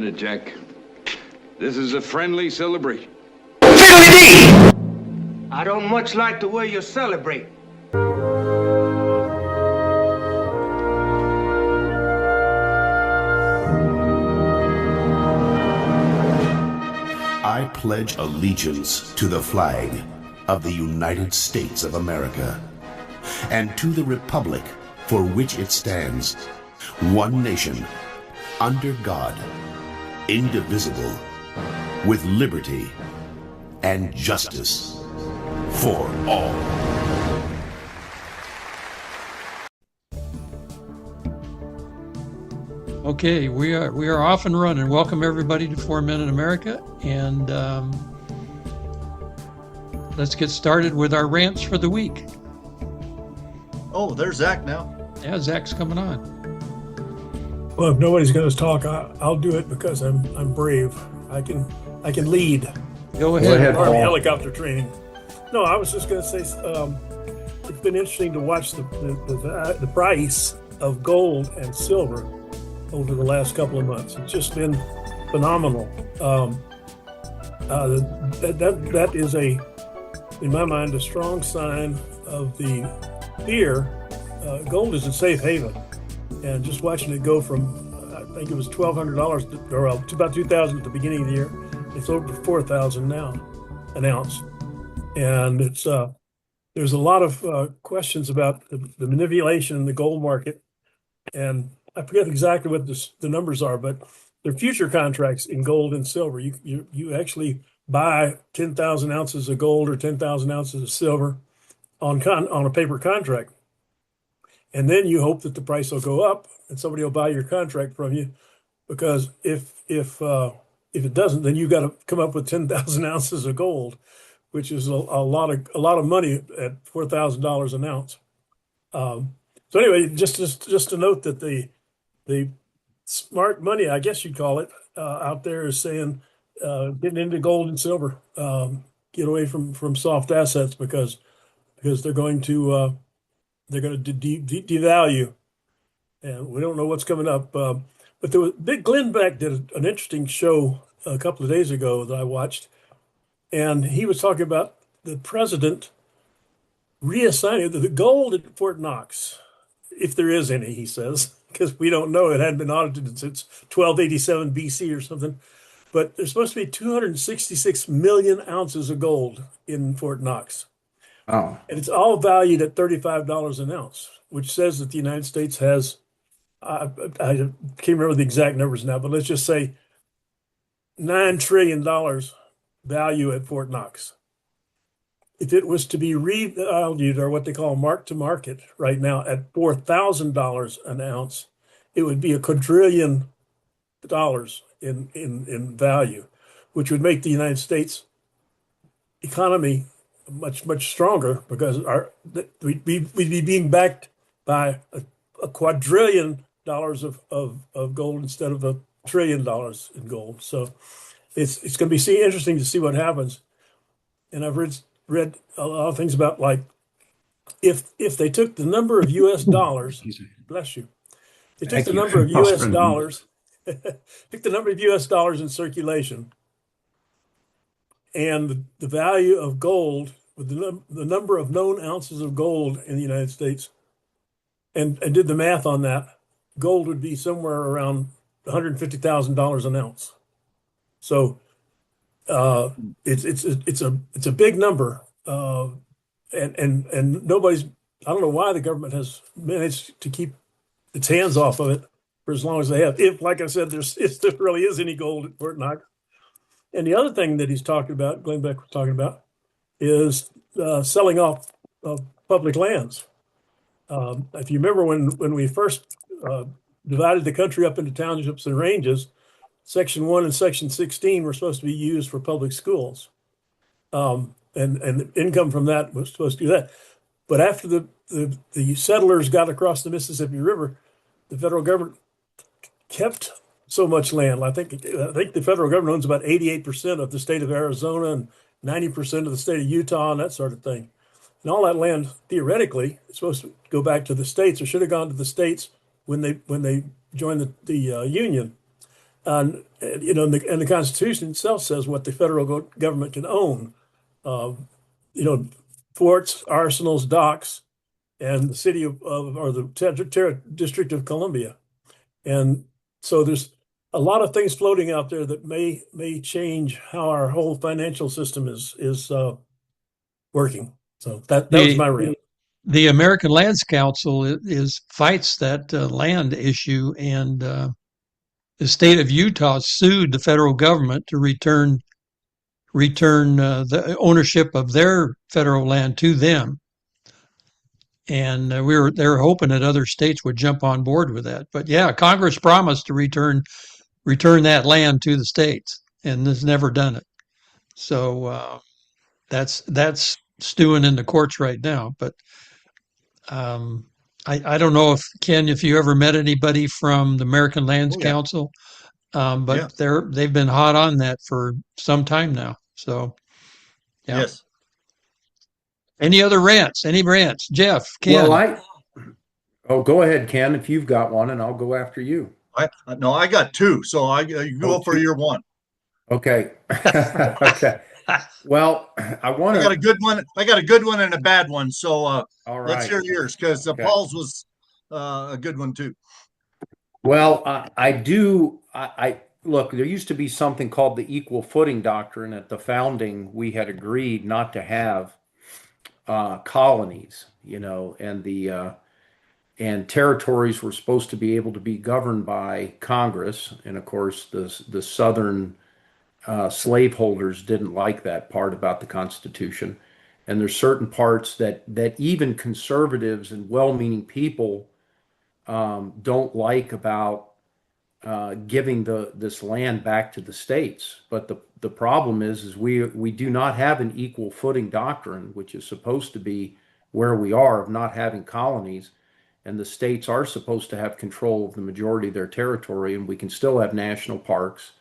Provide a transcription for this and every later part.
minute, Jack. This is a friendly celebration. I don't much like the way you celebrate. I pledge allegiance to the flag of the United States of America and to the republic for which it stands, one nation, under God, indivisible, with liberty and justice for all. Okay, we are off and running. Welcome everybody to 4 Men in America, and let's get started with our rants for the week. Oh, there's Zack now. Yeah, Zack's coming on. Well, if nobody's going to talk, I'll do it because I'm brave. I can lead. Go ahead. Army helicopter training. No, I was just going to say it's been interesting to watch the price of gold and silver over the last couple of months. It's just been phenomenal. That is in my mind, a strong sign of the fear. Gold is a safe haven, and just watching it go from, I think it was $1,200 or to about $2,000 at the beginning of the year. It's over $4,000 now, an ounce, and it's there's a lot of questions about the manipulation in the gold market, and I forget exactly what the numbers are, but they're future contracts in gold and silver. You actually buy 10,000 ounces of gold or 10,000 ounces of silver on a paper contract, and then you hope that the price will go up and somebody will buy your contract from you, because if it doesn't, then you got to come up with 10,000 ounces of gold, which is a lot of money at $4,000 an ounce. So anyway, just to note that the smart money, I guess you'd call it, out there is saying getting into gold and silver, get away from soft assets because they're going to devalue, and we don't know what's coming up. But there was Glenn Beck did an interesting show a couple of days ago that I watched, and he was talking about the president reassigning the gold at Fort Knox, if there is any, he says, because we don't know. It hadn't been audited since 1287 BC or something. But there's supposed to be 266 million ounces of gold in Fort Knox. Oh. And it's all valued at $35 an ounce, which says that the United States has, I can't remember the exact numbers now, but let's just say $9 trillion value at Fort Knox. If it was to be revalued, or what they call mark to market right now, at $4,000 an ounce, it would be $1 quadrillion in value, which would make the United States economy much stronger, because we'd be being backed by a quadrillion dollars of gold instead of $1 trillion in gold. So it's going to be interesting to see what happens. And I've read a lot of things about, like, if they took the number of U.S. dollars, bless you, they took the number of U.S. dollars, pick the number of U.S. dollars in circulation, and the value of gold with the number of known ounces of gold in the United States, and did the math on that, gold would be somewhere around $150,000 an ounce. So it's a big number, and nobody's, I don't know why the government has managed to keep its hands off of it for as long as they have. If, like I said, if there really is any gold at Fort Knox. And the other thing that he's talking about, Glenn Beck was talking about, is selling off public lands. If you remember when we first divided the country up into townships and ranges, Section 1 and Section 16 were supposed to be used for public schools. And the income from that was supposed to do that. But after the settlers got across the Mississippi River, the federal government kept so much land. I think the federal government owns about 88% of the state of Arizona and 90% of the state of Utah and that sort of thing. And all that land, theoretically, is supposed to go back to the states, or should have gone to the states when they joined the Union. And the Constitution itself says what the federal government can own. Uh, you know, forts, arsenals, docks, and the city of or the District of Columbia. And so there's a lot of things floating out there that may change how our whole financial system is working. So that was my rant. The American Lands Council fights that land issue, and the state of Utah sued the federal government to return the ownership of their federal land to them. And they were hoping that other states would jump on board with that. But yeah, Congress promised to return that land to the states, and has never done it. So that's stewing in the courts right now. But I don't know if Ken, if you ever met anybody from the American Lands Council, but they've been hot on that for some time now. So yeah. Yes. Any other rants? Any rants? Jeff, Ken. Well, go ahead, Ken, if you've got one, and I'll go after you. I got two, so you go for your one. Okay. Okay. Well, I got a good one. I got a good one and a bad one. So all right. Let's hear yours, because Paul's was a good one too. Well, I do. Look, there used to be something called the equal footing doctrine. At the founding, we had agreed not to have colonies, and territories were supposed to be able to be governed by Congress. And of course, the Southern slaveholders didn't like that part about the Constitution. And there's certain parts that even conservatives and well-meaning people don't like about giving this land back to the states. But the problem is we do not have an equal footing doctrine, which is supposed to be where we are, of not having colonies. And the states are supposed to have control of the majority of their territory, and we can still have national parks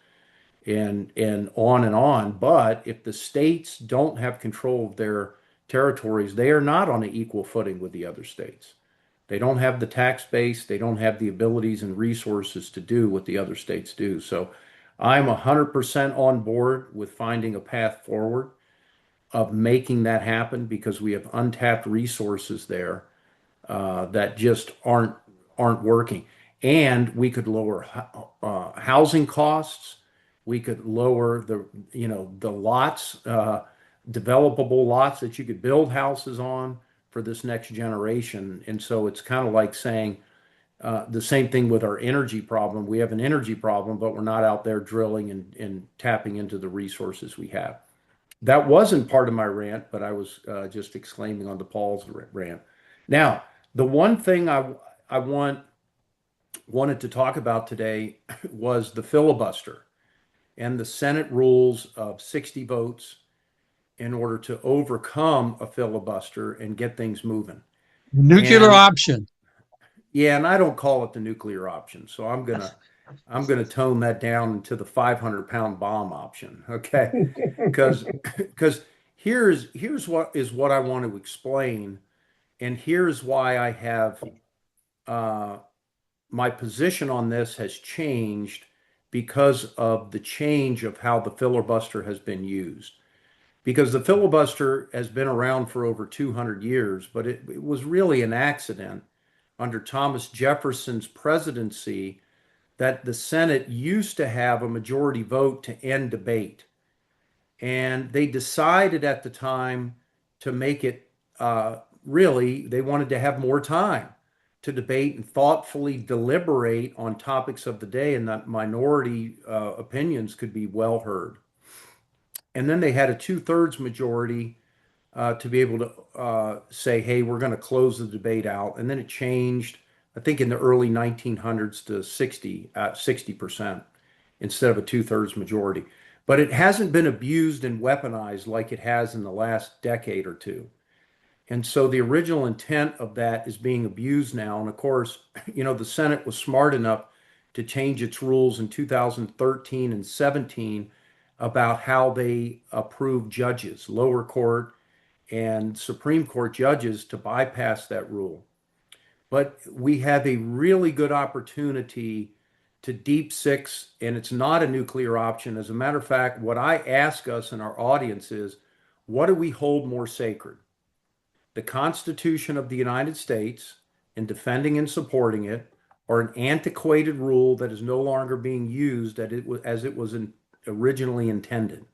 and on and on. But if the states don't have control of their territories, they are not on an equal footing with the other states. They don't have the tax base. They don't have the abilities and resources to do what the other states do. So I'm 100% on board with finding a path forward of making that happen, because we have untapped resources there that just aren't working. And we could lower housing costs. We could lower the lots, developable lots that you could build houses on for this next generation. And so it's kind of like saying the same thing with our energy problem. We have an energy problem, but we're not out there drilling and tapping into the resources we have. That wasn't part of my rant, but I was just exclaiming on the Paul's rant. Now, the one thing I wanted to talk about today was the filibuster and the Senate rules of 60 votes in order to overcome a filibuster and get things moving. Nuclear option. Yeah, and I don't call it the nuclear option, so I'm gonna tone that down to the 500-pound bomb option, okay? Because here's what I want to explain, and here's why I have my position on this has changed because of the change of how the filibuster has been used. Because the filibuster has been around for over 200 years, but it was really an accident under Thomas Jefferson's presidency that the Senate used to have a majority vote to end debate. And they decided at the time to make it really, they wanted to have more time to debate and thoughtfully deliberate on topics of the day, and that minority opinions could be well heard. And then they had a 2/3 majority to be able to say, hey, we're going to close the debate out. And then it changed, I think in the early 1900s to 60% instead of a 2/3 majority. But it hasn't been abused and weaponized like it has in the last decade or two. And so the original intent of that is being abused now. And of course, the Senate was smart enough to change its rules in 2013 and 17 about how they approve judges, lower court and Supreme Court judges, to bypass that rule. But we have a really good opportunity to deep six, and it's not a nuclear option. As a matter of fact, what I ask us and our audience is, what do we hold more sacred? The Constitution of the United States and defending and supporting it, or an antiquated rule that is no longer being used as it was originally intended?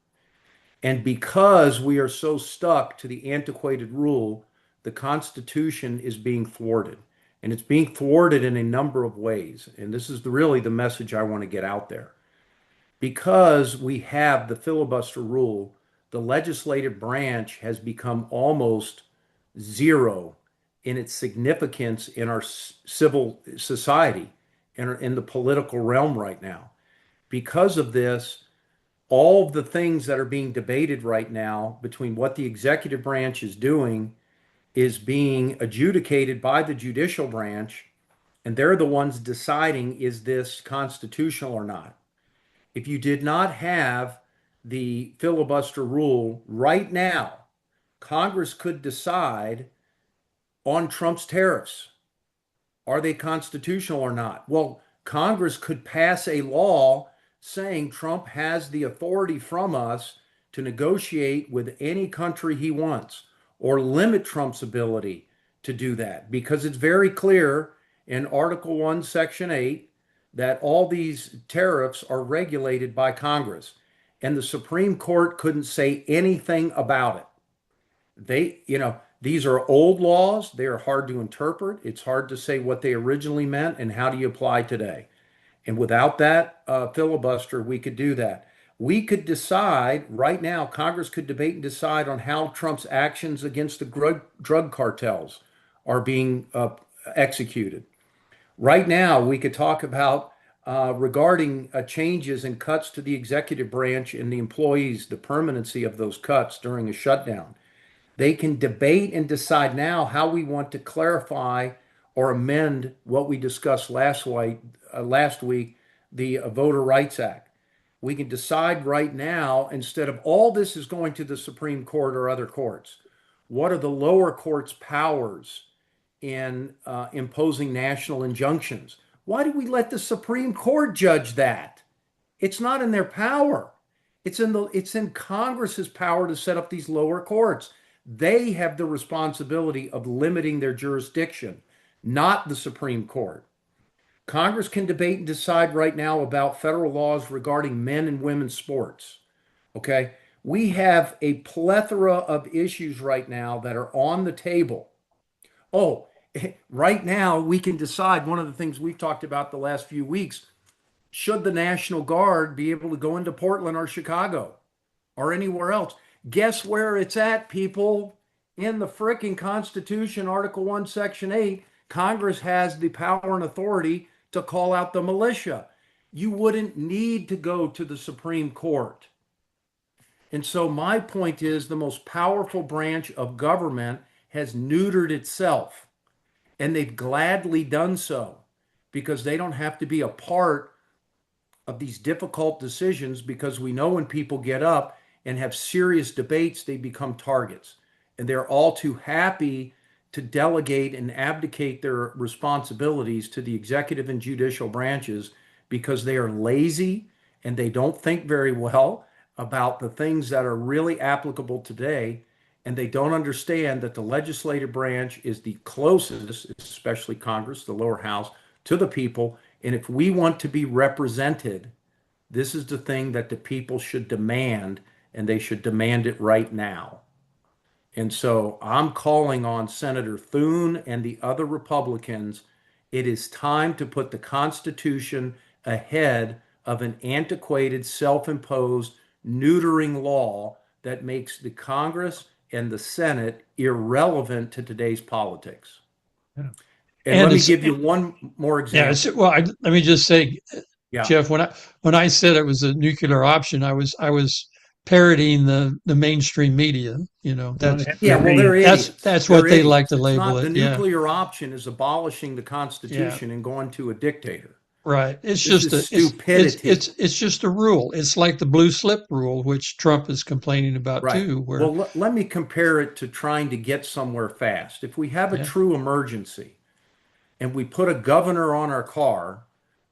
And because we are so stuck to the antiquated rule, the Constitution is being thwarted. And it's being thwarted in a number of ways. And this is really the message I want to get out there. Because we have the filibuster rule, the legislative branch has become almost zero in its significance in our civil society and in the political realm right now. Because of this, all of the things that are being debated right now between what the executive branch is doing is being adjudicated by the judicial branch, and they're the ones deciding, is this constitutional or not? If you did not have the filibuster rule right now, Congress could decide on Trump's tariffs. Are they constitutional or not? Well, Congress could pass a law saying Trump has the authority from us to negotiate with any country he wants, or limit Trump's ability to do that, because it's very clear in Article 1, Section 8, that all these tariffs are regulated by Congress, and the Supreme Court couldn't say anything about it. These are old laws. They are hard to interpret. It's hard to say what they originally meant and how do you apply today. And without that filibuster, we could do that. We could decide right now, Congress could debate and decide on how Trump's actions against the drug cartels are being executed. Right now, we could talk about regarding changes and cuts to the executive branch and the employees, the permanency of those cuts during a shutdown. They can debate and decide now how we want to clarify or amend what we discussed last week, the Voter Rights Act. We can decide right now, instead of all this is going to the Supreme Court or other courts, what are the lower courts' powers in imposing national injunctions? Why do we let the Supreme Court judge that? It's not in their power. It's in Congress's power to set up these lower courts. They have the responsibility of limiting their jurisdiction, not the Supreme Court. Congress can debate and decide right now about federal laws regarding men and women's sports. Okay? We have a plethora of issues right now that are on the table. Oh, right now we can decide, one of the things we've talked about the last few weeks, should the National Guard be able to go into Portland or Chicago or anywhere else? Guess where it's at, people? In the frickin' Constitution, Article 1, Section 8, Congress has the power and authority to call out the militia. You wouldn't need to go to the Supreme Court. And so my point is, the most powerful branch of government has neutered itself, and they've gladly done so because they don't have to be a part of these difficult decisions, because we know when people get up and have serious debates, they become targets. And they're all too happy to delegate and abdicate their responsibilities to the executive and judicial branches because they are lazy and they don't think very well about the things that are really applicable today. And they don't understand that the legislative branch is the closest, especially Congress, the lower house, to the people. And if we want to be represented, this is the thing that the people should demand, and they should demand it right now. And so I'm calling on Senator Thune and the other Republicans. It is time to put the Constitution ahead of an antiquated, self-imposed, neutering law that makes the Congress and the Senate irrelevant to today's politics. Yeah. And let me give you one more example. Yeah, well, let me just say, Yeah. Jeff, when I said it was a nuclear option, I was parodying the mainstream media. That's they're idiots. That's what they like to It's label not, it. the nuclear option is abolishing the Constitution and going to a dictator. Right. It's This just is stupidity. It's just a rule. It's like the blue slip rule, which Trump is complaining about Right. too. Where, Well, let me compare it to trying to get somewhere fast. If we have a true emergency and we put a governor on our car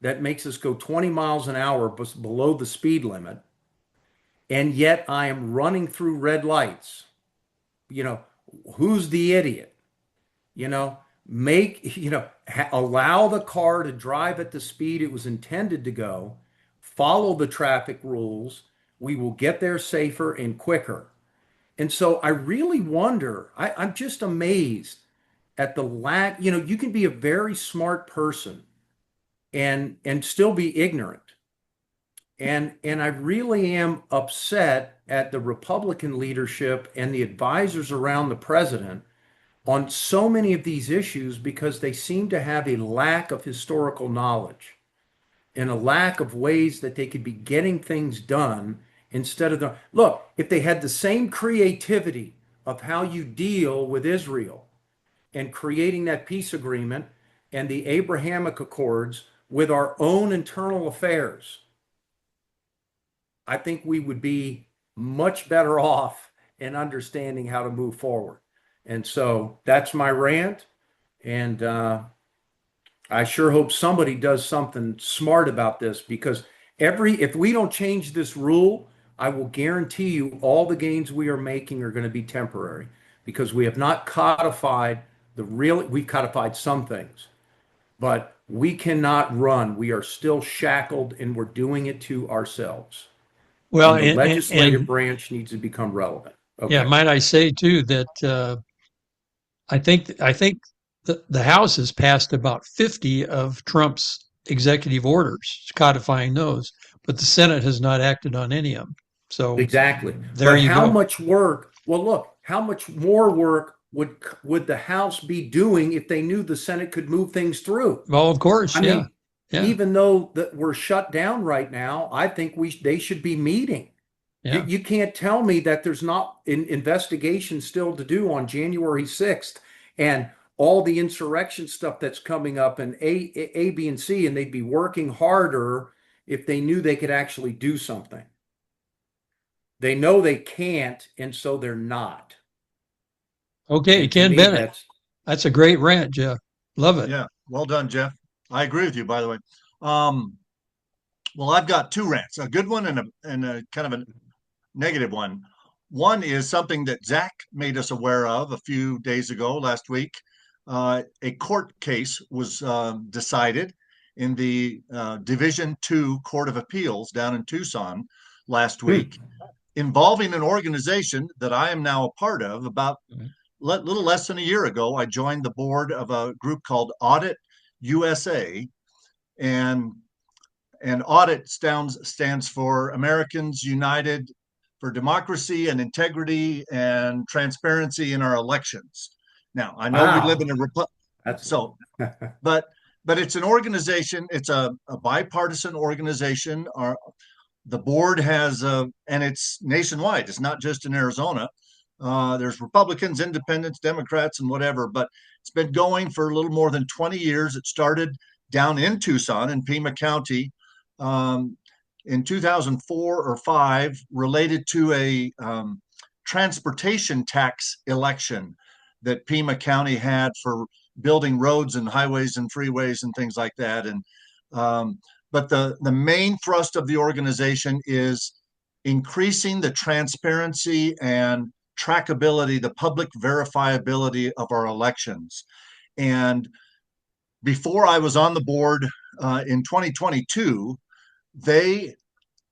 that makes us go 20 miles an hour below the speed limit, and yet I am running through red lights. You know, who's the idiot? You know, allow the car to drive at the speed it was intended to go, follow the traffic rules. We will get there safer and quicker. And so I really wonder, I'm just amazed at the lack. You know, you can be a very smart person and still be ignorant. And I really am upset at the Republican leadership and the advisors around the president on so many of these issues, because they seem to have a lack of historical knowledge and a lack of ways that they could be getting things done instead of look, if they had the same creativity of how you deal with Israel and creating that peace agreement and the Abrahamic Accords with our own internal affairs, I think we would be much better off in understanding how to move forward. And so that's my rant. And I sure hope somebody does something smart about this, because if we don't change this rule, I will guarantee you all the gains we are making are going to be temporary, because we have not codified we've codified some things, but we cannot run. We are still shackled, and we're doing it to ourselves. Well, and the legislative branch needs to become relevant. Okay. Yeah, might I say too that I think the House has passed about 50 of Trump's executive orders codifying those, but the Senate has not acted on any of them. So exactly. There but you how go. much work? Well, look, how much more work would the House be doing if they knew the Senate could move things through? Well, of course, I yeah. mean, Yeah. even though that we're shut down right now, I think they should be meeting. Yeah. You can't tell me that there's not an investigation still to do on January 6th and all the insurrection stuff that's coming up and A, B, and C, and they'd be working harder if they knew they could actually do something. They know they can't, and so they're not. Okay, And to Ken me, Bennett. That's a great rant, Jeff. Love it. Yeah, well done, Jeff. I agree with you, by the way. Well, I've got two rants, a good one and a kind of a negative one. One is something that Zack made us aware of a few days ago, last week. A court case was decided in the Division II Court of Appeals down in Tucson last week, involving an organization that I am now a part of. About little less than a year ago, I joined the board of a group called Audit USA, and Audit stands for Americans United for Democracy and Integrity and Transparency in Our Elections. Now, I know we live in a republic, but it's an organization. It's a bipartisan organization. The board has, and it's nationwide. It's not just in Arizona. There's Republicans, Independents, Democrats, and whatever, but it's been going for a little more than 20 years. It started down in Tucson in Pima County in 2004 or 5, related to a transportation tax election that Pima County had for building roads and highways and freeways and things like that. And but the main thrust of the organization is increasing the transparency and trackability, the public verifiability of our elections. And before I was on the board in 2022, they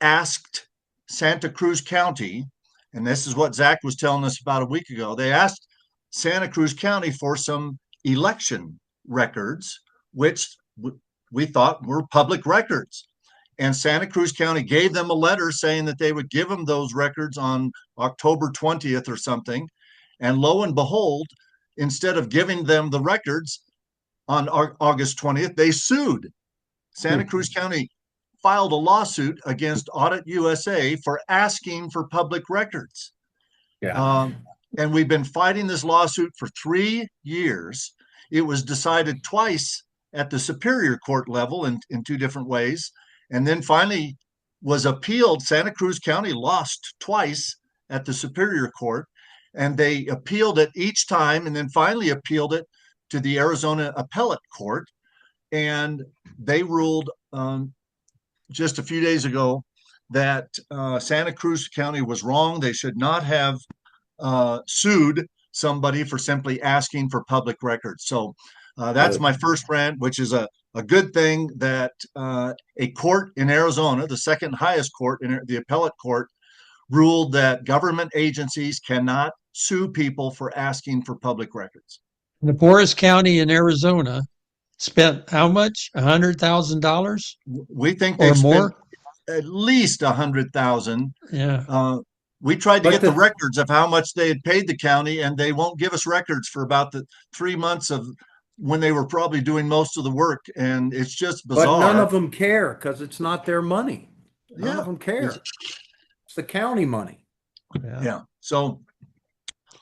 asked Santa Cruz County, and this is what Zack was telling us about a week ago, they asked Santa Cruz County for some election records, which we thought were public records. And Santa Cruz County gave them a letter saying that they would give them those records on October 20th or something. And lo and behold, instead of giving them the records on August 20th, they sued. Santa Cruz County filed a lawsuit against Audit USA for asking for public records. Yeah. And we've been fighting this lawsuit for 3 years. It was decided twice at the Superior Court level in 2 different ways, and then finally was appealed. Santa Cruz County lost twice at the Superior Court, and they appealed it each time, and then finally appealed it to the Arizona Appellate Court, and they ruled just a few days ago that Santa Cruz County was wrong. They should not have sued somebody for simply asking for public records. So that's my first rant, which is a good thing that a court in Arizona, the second highest court in the appellate court, ruled that government agencies cannot sue people for asking for public records. The poorest county in Arizona spent how much? $100,000 We think or they've spent more? at least $100,000. Yeah. We tried to But get the the- records of how much they had paid the county, and they won't give us records for about the 3 months of when they were probably doing most of the work. And it's just bizarre. But none of them care because it's not their money. None Yeah. of them care. It's the county money. Yeah. So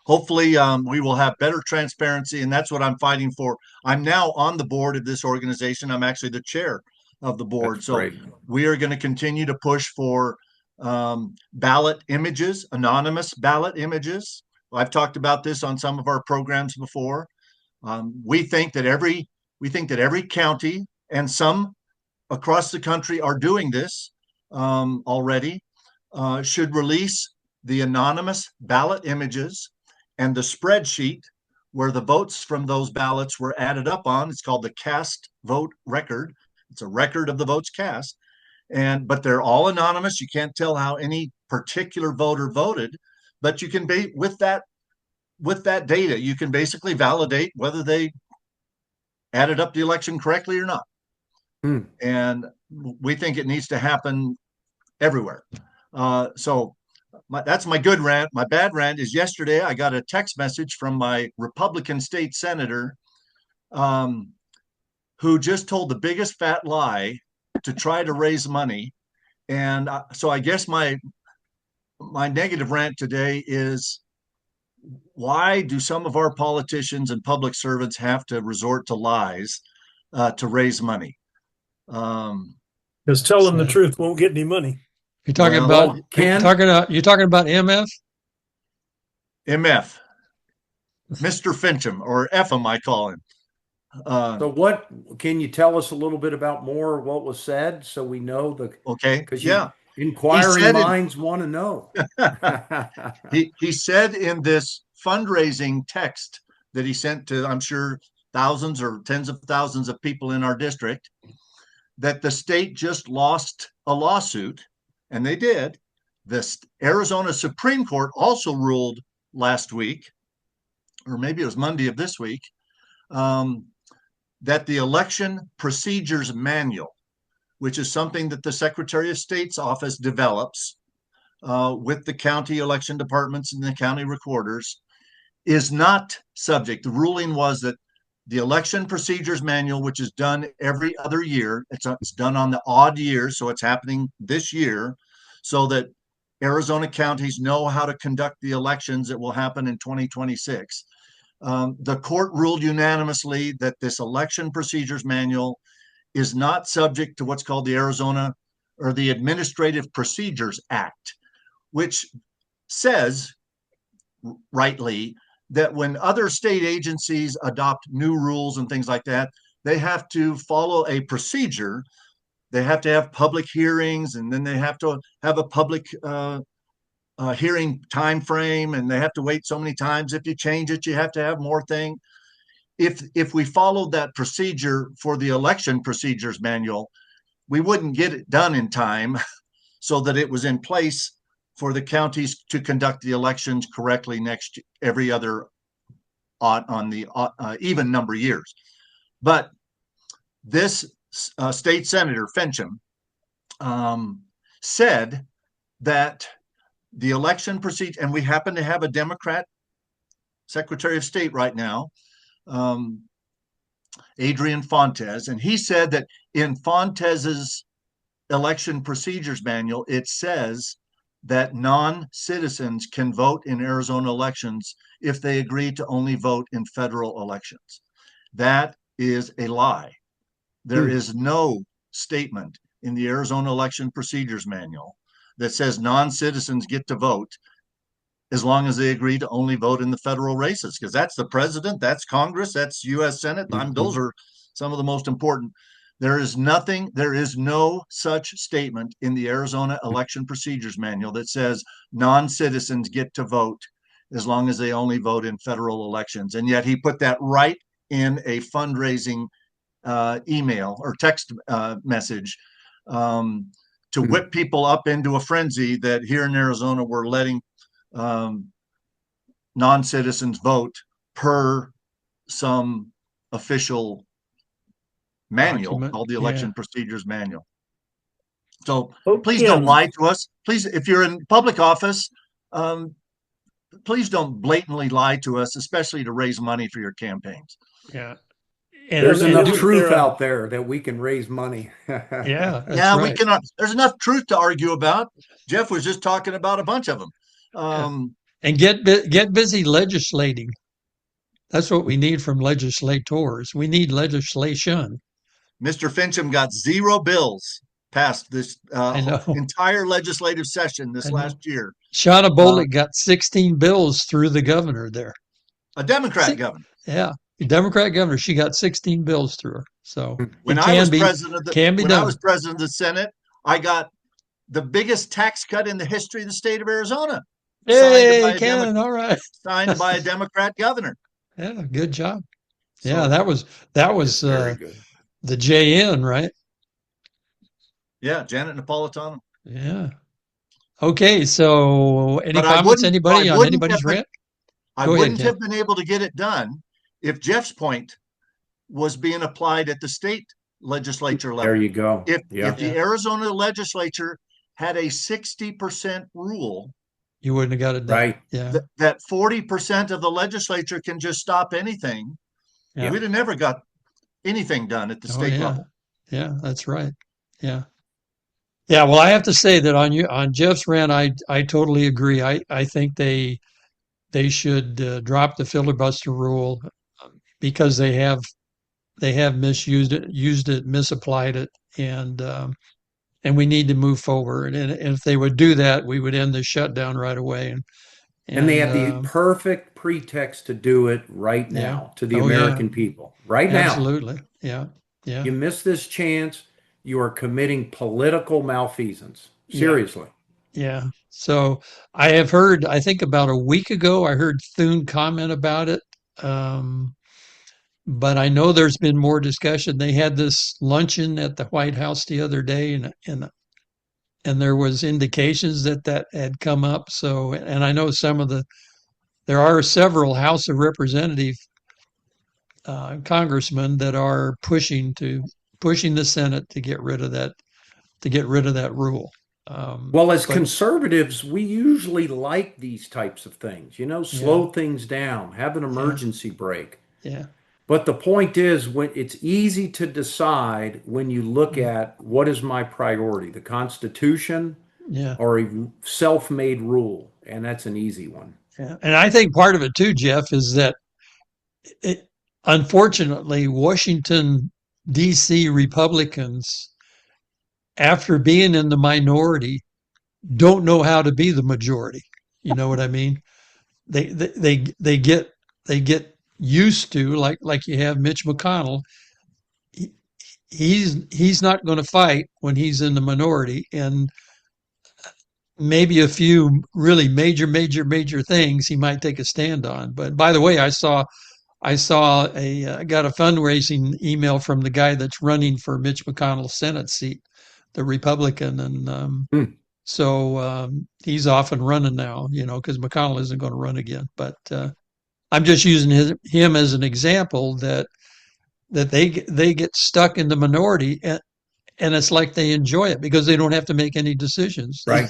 hopefully we will have better transparency, and that's what I'm fighting for. I'm now on the board of this organization. I'm actually the chair of the board. That's So great. we are going to continue to push for ballot images, anonymous ballot images. I've talked about this on some of our programs before. We think that every county and some across the country are doing this already. Should release the anonymous ballot images and the spreadsheet where the votes from those ballots were added up on. It's called the cast vote record. It's a record of the votes cast. But they're all anonymous. You can't tell how any particular voter voted, but you can with that data, you can basically validate whether they added up the election correctly or not. And we think it needs to happen everywhere. So that's my good rant. My bad rant is yesterday I got a text message from my Republican state senator who just told the biggest fat lie to try to raise money. And so I guess my negative rant today is, why do some of our politicians and public servants have to resort to lies to raise money? Because telling the truth won't get any money. You're talking Well, about Ken? you're talking about MF? MF, Mr. Fincham, or FM, I call him. So what can you tell us a little bit about more of what was said so we know Okay. because Yeah. inquiring minds want to know. He said in this fundraising text that he sent to, I'm sure, thousands or tens of thousands of people in our district, that the state just lost a lawsuit, and they did. The Arizona Supreme Court also ruled last week, or maybe it was Monday of this week, that the election procedures manual, which is something that the Secretary of State's office develops with the county election departments and the county recorders, is not subject. The ruling was that the election procedures manual, which is done every other year, it's done on the odd year, so it's happening this year, so that Arizona counties know how to conduct the elections that will happen in 2026. The court ruled unanimously that this election procedures manual is not subject to what's called the Arizona or the Administrative Procedures Act, which says rightly that when other state agencies adopt new rules and things like that, they have to follow a procedure. They have to have public hearings, and then they have to have a public hearing time frame, and they have to wait so many times. If you change it, you have to have more thing. If we followed that procedure for the election procedures manual, we wouldn't get it done in time so that it was in place for the counties to conduct the elections correctly every other on the even number years. But this state senator Fincham said that the election procedure, and we happen to have a Democrat Secretary of State right now, Adrian Fontes, and he said that in Fontes's election procedures manual, it says that non-citizens can vote in Arizona elections if they agree to only vote in federal elections. That is a lie. There is no statement in the Arizona election procedures manual that says non-citizens get to vote as long as they agree to only vote in the federal races, because that's the president, that's Congress, that's U.S. Senate. Those are some of the most important. There is no such statement in the Arizona Election Procedures Manual that says non-citizens get to vote as long as they only vote in federal elections. And yet he put that right in a fundraising email or text message to whip people up into a frenzy that here in Arizona we're letting non-citizens vote per some official manual Document, called the yeah. Election Procedures Manual. So Oh, please Kim. don't lie to us. Please, if you're in public office, please don't blatantly lie to us, especially to raise money for your campaigns. Yeah. And There's and enough isn't truth there a- out there that we can raise money. yeah, that's Yeah, we right. cannot. There's enough truth to argue about. Jeff was just talking about a bunch of them. And get busy legislating. That's what we need from legislators. We need legislation. Mr. Fincham got 0 bills passed this I know. entire legislative session this I know. last year. Shauna Bolduc got 16 bills through the governor there. A Democrat governor. Yeah, the Democrat governor. She got 16 bills through her. So When it I was can be president of the can be when I done. was president of the Senate, I got the biggest tax cut in the history of the state of Arizona. Hey, Ken, all right. Signed by a Democrat governor. Yeah, good job. So, Yeah, that was Very good. the JN, right? yeah, Janet Napolitano. Yeah. Okay, so any But I comments, wouldn't- anybody I on wouldn't anybody's have been- rant? I Go ahead, wouldn't Ken. have been able to get it done if Jeff's point was being applied at the state legislature level. There you go. If Yeah. the Arizona legislature had a 60% rule, You wouldn't have got it done. Right. Yeah. that 40% of the legislature can just stop anything, Yeah. we'd have never got anything done at the Oh, state yeah. level. Yeah, that's right. Yeah. Yeah, well, I have to say that on Jeff's rant, I totally agree. I think they should drop the filibuster rule because they have misused it, misapplied it, and we need to move forward. And if they would do that, we would end the shutdown right away. And they have the um, perfect pretext to do it right Yeah. now to the Oh, yeah. American people. Right now. absolutely. Yeah. Yeah. You miss this chance, you are committing political malfeasance. Seriously. Yeah. So I have heard, I think about a week ago, I heard Thune comment about it. But I know there's been more discussion. They had this luncheon at the White House the other day, and there was indications that had come up. So, and I know there are several House of Representative congressmen that are pushing the Senate to get rid of that rule. Well, as but- conservatives, we usually like these types of things, slow things down, have an emergency break. Yeah. But the point is, when it's easy to decide when you look at what is my priority, the Constitution Yeah. or a self-made rule, and that's an easy one. Yeah. And I think part of it too, Jeff, is that unfortunately, Washington, D.C. Republicans, after being in the minority, don't know how to be the majority. You know what I mean? They get used to, like you have Mitch McConnell. He's not going to fight when he's in the minority, and maybe a few really major things he might take a stand on. But by the way, I got a fundraising email from the guy that's running for Mitch McConnell's Senate seat, the Republican, and so he's off and running now, because McConnell isn't going to run again. But I'm just using him as an example that they get stuck in the minority, and it's like they enjoy it because they don't have to make any decisions. Right.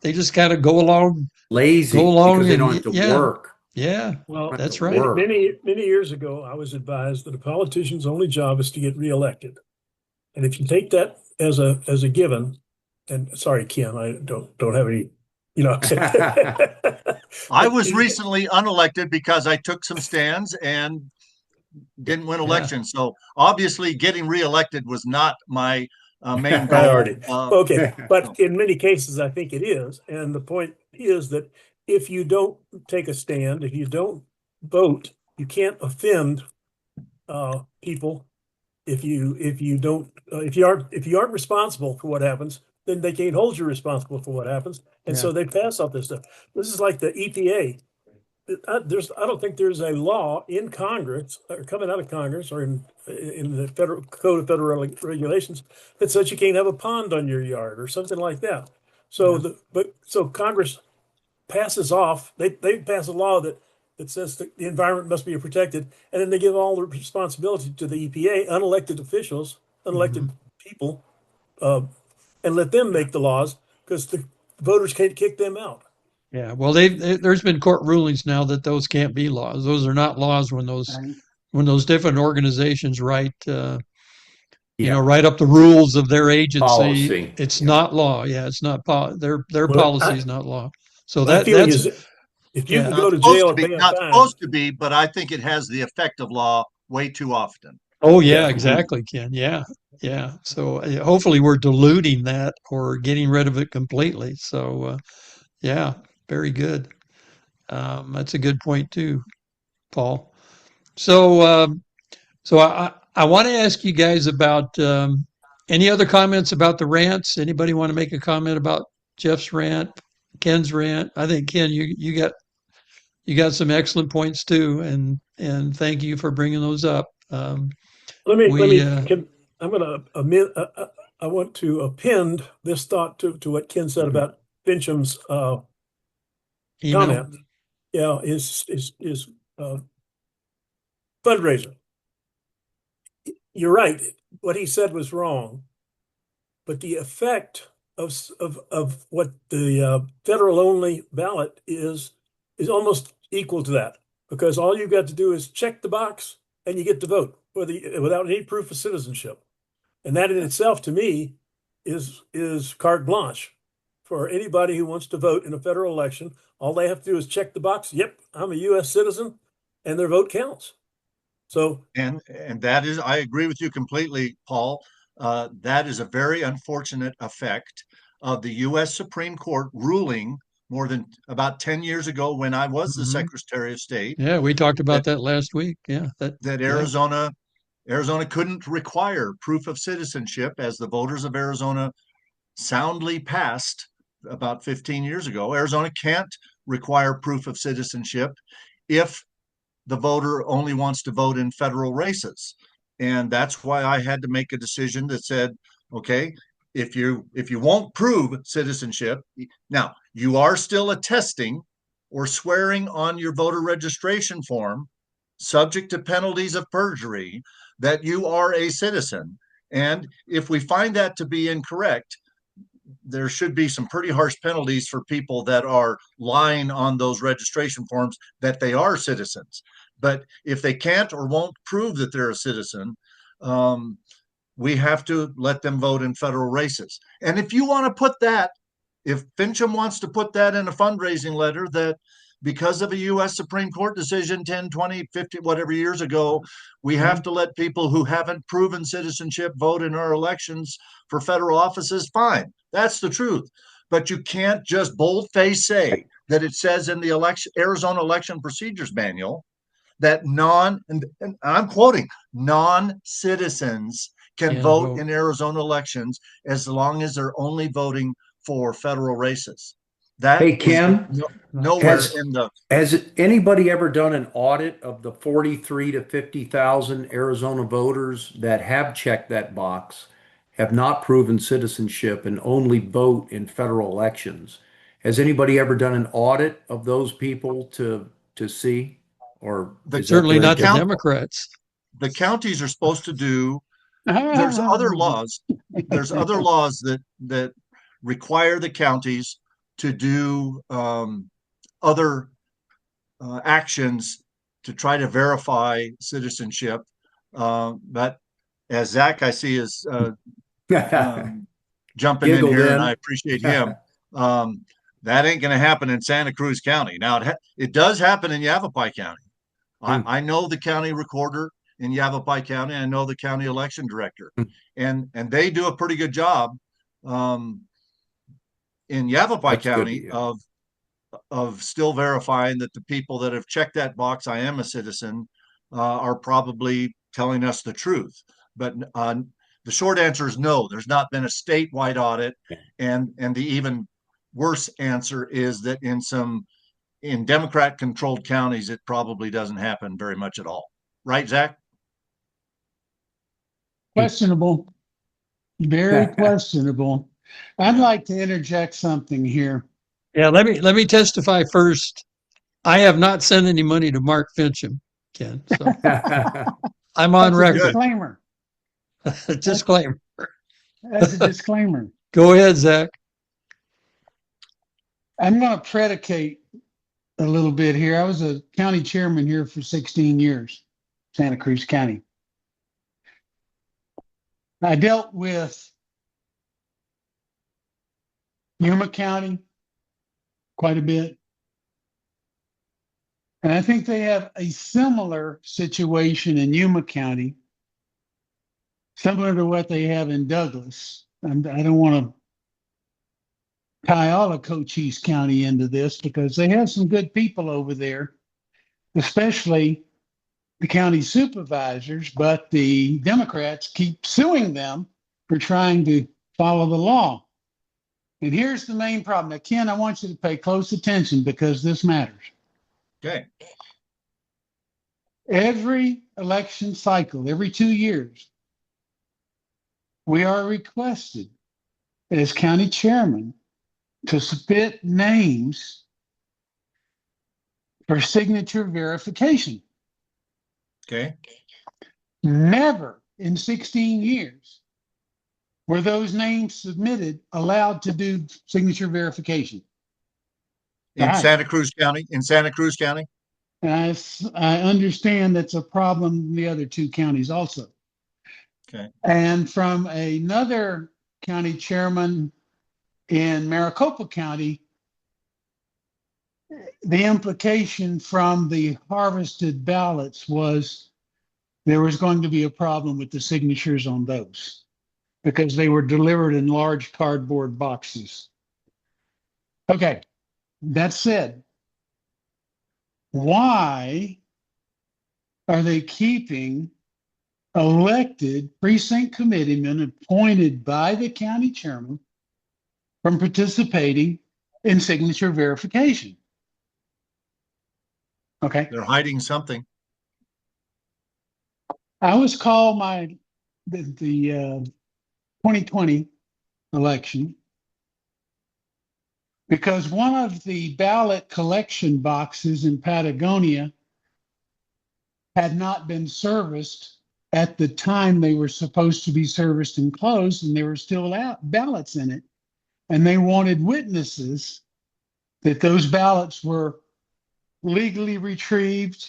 They just kind of go along. Lazy Go along because they and- don't have to yeah. work. Yeah, Well, that's Right. right. Work. many years ago, I was advised that a politician's only job is to get reelected, and if you take that as a given, and sorry, Ken, I don't have any, I was recently unelected because I took some stands and didn't win elections. So obviously getting reelected was not my main priority. goal. Okay, but in many cases, I think it is. And the point is that if you don't take a stand, if you don't vote, you can't offend people if you don't if you aren't responsible for what happens, then they can't hold you responsible for what happens, and Yeah. so they pass off this stuff. This is like the EPA. I don't think there's a law in Congress or coming out of Congress or in the federal code of federal regulations that says you can't have a pond on your yard or something like that. So so Congress passes off. They pass a law that says that the environment must be protected, and then they give all the responsibility to the EPA, unelected officials, unelected people, uh, and let them make the laws because the voters can't kick them out. Yeah. Well, there's been court rulings now that those can't be laws. Those are not laws when those different organizations write, Yeah. write up the rules of their agency. Policy. It's Yeah. not law. Yeah, it's not their Well, policy is not law. So my feeling that's is if you yeah. can Not go to supposed jail to and be, pay a not fine, supposed to be, but I think it has the effect of law way too often. Oh yeah, yeah. exactly, Ken. Yeah, yeah. So hopefully we're diluting that or getting rid of it completely. So yeah, very good. That's a good point too, Paul. So I want to ask you guys about any other comments about the rants. Anybody want to make a comment about Jeff's rant, Ken's rant? I think Ken, you got some excellent points too, and thank you for bringing those up. Let We me. I'm going to amend. I want to append this thought to what Ken said about Fincham's email. comment. Yeah, is fundraiser. You're right. What he said was wrong, but the effect of what the federal only ballot is almost equal to that, because all you've got to do is check the box and you get to vote without any proof of citizenship, and that in itself, to me, is carte blanche for anybody who wants to vote in a federal election. All they have to do is check the box. Yep, I'm a U.S. citizen, and their vote counts. So, And that is, I agree with you completely, Paul. That is a very unfortunate effect of the U.S. Supreme Court ruling more than about 10 years ago when I was the Mhm. Secretary of State Yeah, we talked about that that last week. Yeah, that yeah. Arizona couldn't require proof of citizenship, as the voters of Arizona soundly passed about 15 years ago. Arizona can't require proof of citizenship if the voter only wants to vote in federal races. And that's why I had to make a decision that said, okay, if you won't prove citizenship, now you are still attesting or swearing on your voter registration form, subject to penalties of perjury, that you are a citizen. And if we find that to be incorrect, there should be some pretty harsh penalties for people that are lying on those registration forms that they are citizens. But if they can't or won't prove that they're a citizen, we have to let them vote in federal races. And if you want to put that, if Fincham wants to put that in a fundraising letter, that because of a U.S. Supreme Court decision 10, 20, 50, whatever years ago, we have to let people who haven't proven citizenship vote in our elections for federal offices, fine. That's the truth. But you can't just bold-faced say that it says in the Arizona Election Procedures Manual that and I'm quoting, non-citizens can vote in Arizona elections as long as they're only voting for federal races. That Hey, Ken, nowhere in the. has anybody ever done an audit of the 43 to 50,000 Arizona voters that have checked that box, have not proven citizenship, and only vote in federal elections? Has anybody ever done an audit of those people to see? Or is that Certainly very not the difficult? Democrats. The counties are supposed to do. There's other laws. There's other laws that require the counties to do other actions to try to verify citizenship. But as Zack, I see, is jumping in Giggled here, and in. I appreciate him. That ain't going to happen in Santa Cruz County. Now, it does happen in Yavapai County. I know the county recorder in Yavapai County. I know the county election director, and they do a pretty good job in Yavapai That's County good, yeah. of still verifying that the people that have checked that box, I am a citizen, are probably telling us the truth. But the short answer is no. There's not been a statewide audit, and the even worse answer is that in Democrat-controlled counties, it probably doesn't happen very much at all. Right, Zach? Questionable. Very questionable. I'd like to interject something here. Yeah, let me testify first. I have not sent any money to Mark Fincham, Ken. So I'm on That's a record. disclaimer. Disclaimer. That's a disclaimer. Go ahead, Zach. I'm going to predicate a little bit here. I was a county chairman here for 16 years, Santa Cruz County. I dealt with Yuma County quite a bit. And I think they have a similar situation in Yuma County, similar to what they have in Douglas. And I don't want to tie all of Cochise County into this because they have some good people over there, especially the county supervisors, but the Democrats keep suing them for trying to follow the law. And here's the main problem. Now, Ken, I want you to pay close attention because this matters. Okay. Every election cycle, every 2 years, we are requested as county chairman to submit names for signature verification. Okay. Never in 16 years were those names submitted allowed to do signature verification. In Right. Santa Cruz County? In Santa Cruz County? And I understand that's a problem in the other two counties also. Okay. And from another county chairman in Maricopa County, the implication from the harvested ballots was there was going to be a problem with the signatures on those because they were delivered in large cardboard boxes. Okay, that said, why are they keeping elected precinct committeemen appointed by the county chairman from participating in signature verification? Okay. They're hiding something. I was called the 2020 election because one of the ballot collection boxes in Patagonia had not been serviced at the time they were supposed to be serviced and closed, and there were still ballots in it. And they wanted witnesses that those ballots were legally retrieved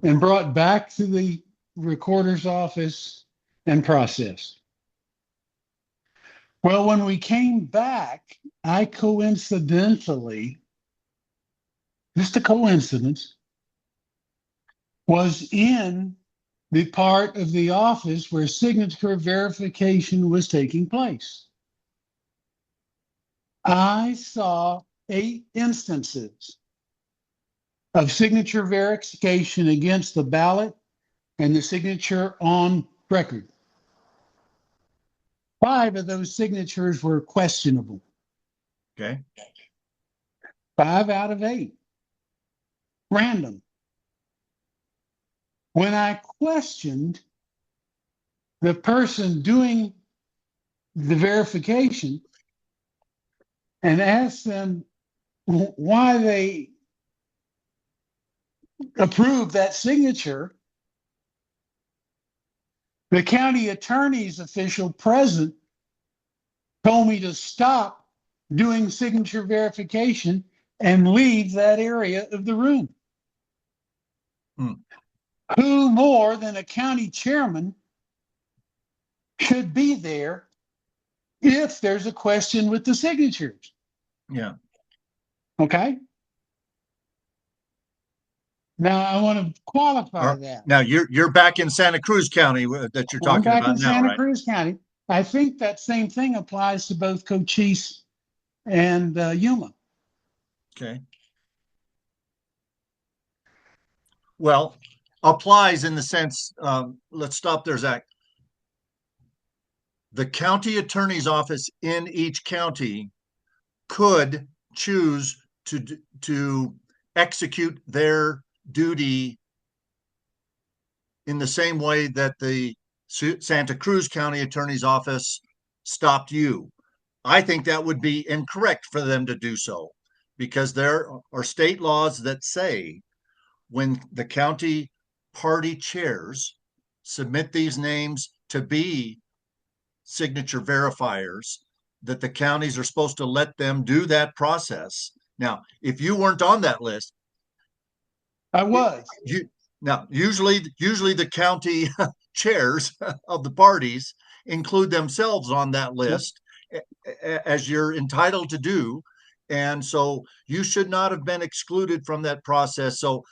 and brought back to the recorder's office and processed. Well, when we came back, I coincidentally, just a coincidence, was in the part of the office where signature verification was taking place. I saw 8 instances of signature verification against the ballot and the signature on record. 5 of those signatures were questionable. Okay. 5 out of 8. Random. When I questioned the person doing the verification and asked them why they approved that signature, the county attorney's official present told me to stop doing signature verification and leave that area of the room. Who more than a county chairman should be there if there's a question with the signatures? Yeah. Okay. Now I want to qualify that. Now you're back in Santa Cruz County that you're talking I'm back about in now, Santa right? Cruz County. I think that same thing applies to both Cochise and Yuma. Okay. Well, applies in the sense, let's stop there, Zach. the county attorney's office in each county could choose to execute their duty in the same way that the Santa Cruz County Attorney's Office stopped you. I think that would be incorrect for them to do so, because there are state laws that say when the county party chairs submit these names to be signature verifiers, that the counties are supposed to let them do that process. Now, if you weren't on that list, I was. Usually the county chairs of the parties include themselves on that list, as you're entitled to do. And so you should not have been excluded from that process. So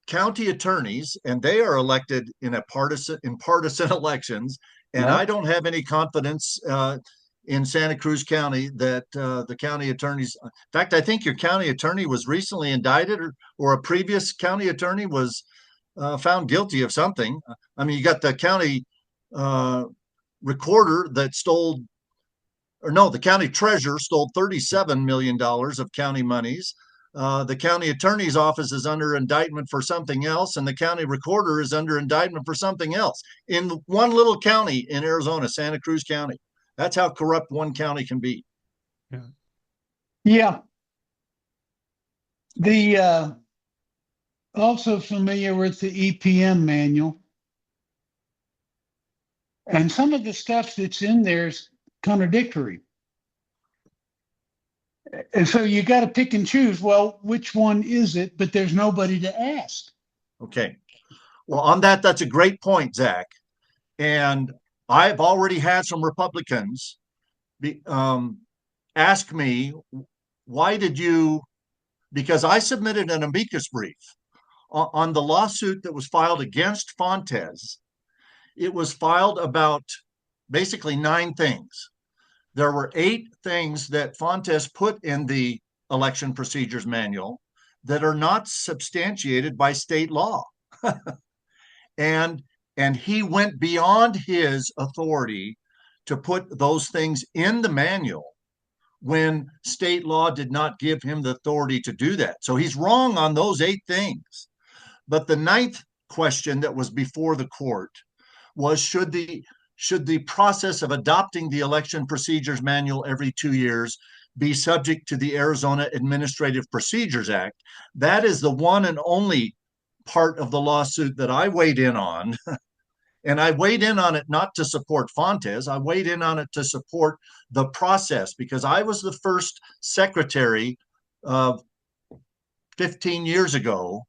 county attorneys, and they are elected in partisan elections. And Yeah. I don't have any confidence in Santa Cruz County that the county attorneys, in fact, I think your county attorney was recently indicted, or a previous county attorney was found guilty of something. I mean, you got the county recorder that stole, or no, the county treasurer stole $37 million of county monies. The county attorney's office is under indictment for something else, and the county recorder is under indictment for something else in one little county in Arizona, Santa Cruz County. That's how corrupt one county can be. Yeah. The also familiar with the EPM manual, and some of the stuff that's in there is contradictory. And so you got to pick and choose. Well, which one is it? But there's nobody to ask. Okay. Well, on that, that's a great point, Zach. And I've already had some Republicans ask me, why did you, because I submitted an amicus brief on the lawsuit that was filed against Fontes. It was filed about basically 9 things. There were 8 things that Fontes put in the election procedures manual that are not substantiated by state law. And he went beyond his authority to put those things in the manual when state law did not give him the authority to do that. So he's wrong on those 8 things. But the 9th question that was before the court was, should the process of adopting the election procedures manual every 2 years be subject to the Arizona Administrative Procedures Act? That is the one and only part of the lawsuit that I weighed in on. And I weighed in on it not to support Fontes. I weighed in on it to support the process, because I was the first secretary 15 years ago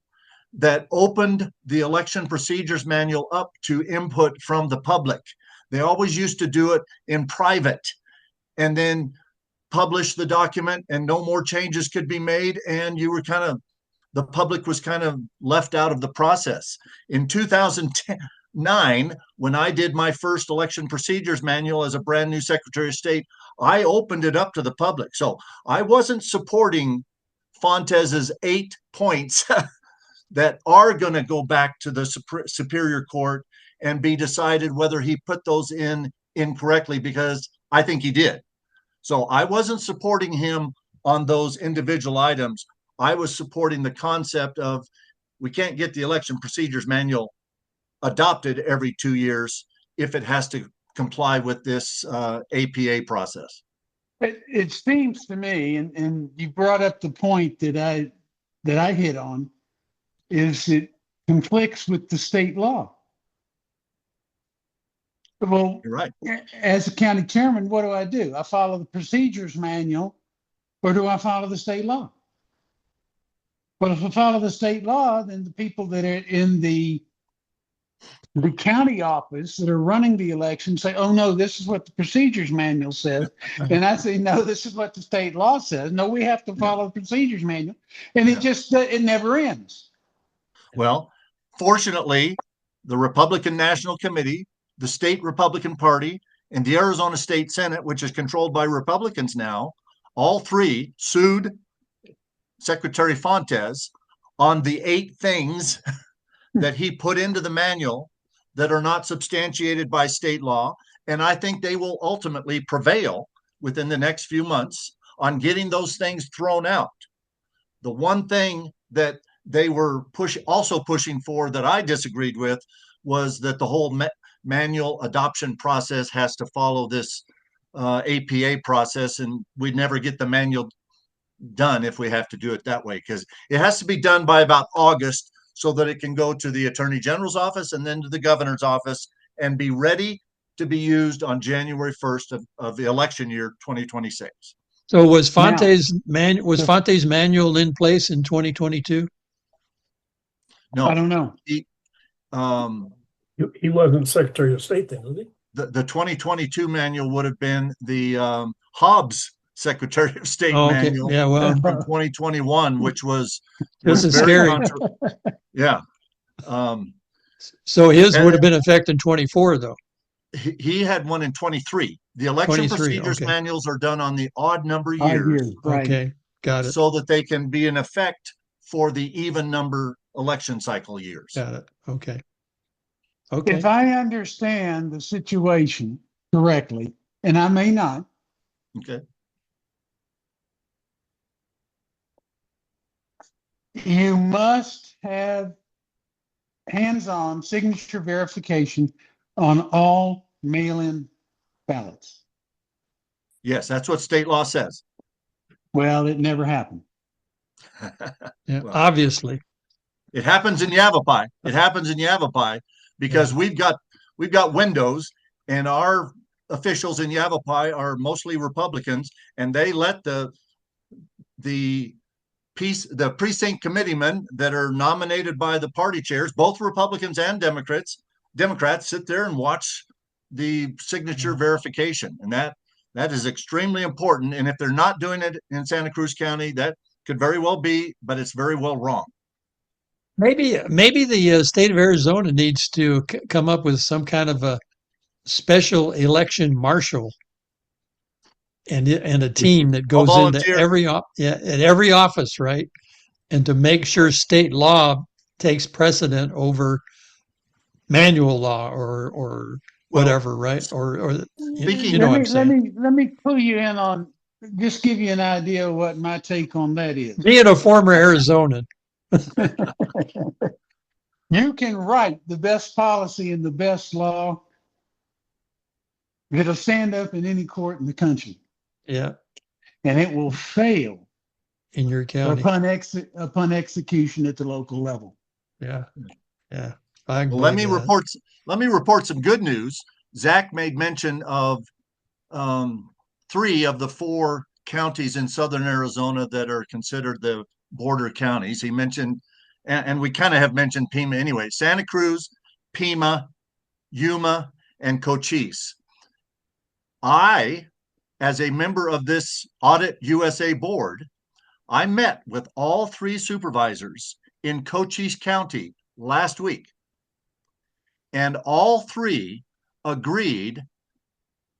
that opened the election procedures manual up to input from the public. They always used to do it in private and then publish the document, and no more changes could be made. And you were the public was kind of left out of the process. In 2009, when I did my first election procedures manual as a brand new Secretary of State, I opened it up to the public. So I wasn't supporting Fontes's 8 points that are going to go back to the Superior Court and be decided whether he put those in incorrectly, because I think he did. So I wasn't supporting him on those individual items. I was supporting the concept of, we can't get the election procedures manual adopted every 2 years if it has to comply with this APA process. It seems to me, and you brought up the point that I hit on, is it conflicts with the state law. Well, You're right. As a county chairman, what do? I follow the procedures manual, or do I follow the state law? Well, if I follow the state law, then the people that are in the county office that are running the election say, oh, no, this is what the procedures manual says. And I say, no, this is what the state law says. No, we have to follow the procedures manual. And it never ends. Well, fortunately, the Republican National Committee, the state Republican Party, and the Arizona State Senate, which is controlled by Republicans now, all 3 sued Secretary Fontes on the 8 things that he put into the manual that are not substantiated by state law. And I think they will ultimately prevail within the next few months on getting those things thrown out. The one thing that they were also pushing for that I disagreed with was that the whole manual adoption process has to follow this APA process, and we'd never get the manual done if we have to do it that way, because it has to be done by about August so that it can go to the Attorney General's office and then to the Governor's office and be ready to be used on January 1st of the election year 2026. So was Fonte's manual in place in 2022? No, I don't know. He wasn't Secretary of State then, was he? The 2022 manual would have been the Hobbs Secretary of State manual from 2021, which was this is scary. Yeah. So his would have been effective in 24, though. He had one in 23. The election procedures manuals are done on the odd number years. Right. Okay, got it. So that they can be in effect for the even number election cycle years. Got it. Okay. Okay. If I understand the situation correctly, and I may not, Okay. you must have hands-on signature verification on all mail-in ballots. Yes, that's what state law says. Well, it never happened. Yeah, well, obviously. It happens in Yavapai. It happens in Yavapai because we've got windows, and our officials in Yavapai are mostly Republicans, and they let the precinct committeemen that are nominated by the party chairs, both Republicans and Democrats, sit there and watch the signature verification. And that is extremely important. And if they're not doing it in Santa Cruz County, that could very well be, but it's very well wrong. Maybe the state of Arizona needs to come up with some kind of a special election marshal and a team that goes into every office, right? And to make sure state law takes precedent over manual law or whatever, right? Or you know what I'm saying. Let me pull you in on, just give you an idea of what my take on that is. Being a former Arizonan. You can write the best policy and the best law that'll stand up in any court in the country. Yeah. And it will fail in your county upon execution at the local level. Yeah. Yeah. Well, let me report some good news. Zack made mention of 3 of the 4 counties in southern Arizona that are considered the border counties. He mentioned, and we kind of have mentioned Pima anyway, Santa Cruz, Pima, Yuma, and Cochise. I, as a member of this Audit USA board, I met with all 3 supervisors in Cochise County last week. And all 3 agreed.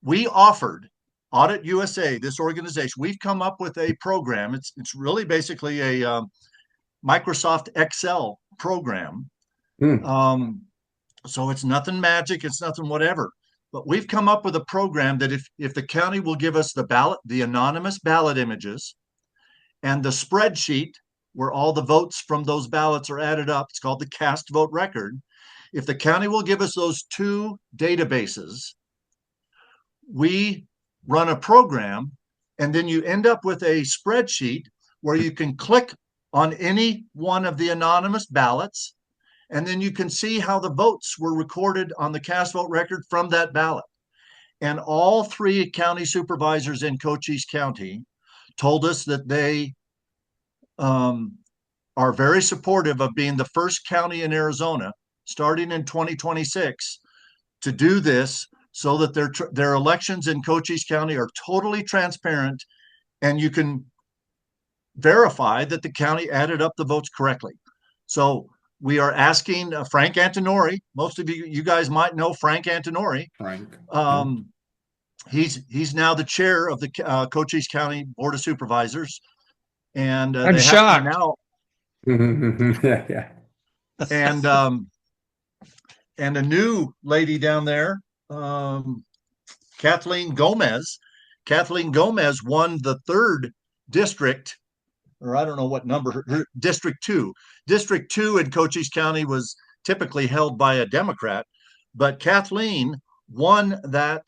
We offered Audit USA, this organization, we've come up with a program. It's really basically a Microsoft Excel program. So it's nothing magic, it's nothing whatever. But we've come up with a program that if the county will give us the anonymous ballot images and the spreadsheet where all the votes from those ballots are added up, it's called the cast vote record. If the county will give us those 2 databases, we run a program, and then you end up with a spreadsheet where you can click on any one of the anonymous ballots, and then you can see how the votes were recorded on the cast vote record from that ballot. And all 3 county supervisors in Cochise County told us that they are very supportive of being the first county in Arizona, starting in 2026, to do this so that their elections in Cochise County are totally transparent, and you can verify that the county added up the votes correctly. So we are asking Frank Antonori. Most of you guys might know Frank Antonori. Frank. He's now the chair of the Cochise County Board of Supervisors, and I'm shocked now. Yeah. And a new lady down there, Kathleen Gomez. Kathleen Gomez won the 3rd district, or I don't know what number, District 2. District 2 in Cochise County was typically held by a Democrat, but Kathleen won that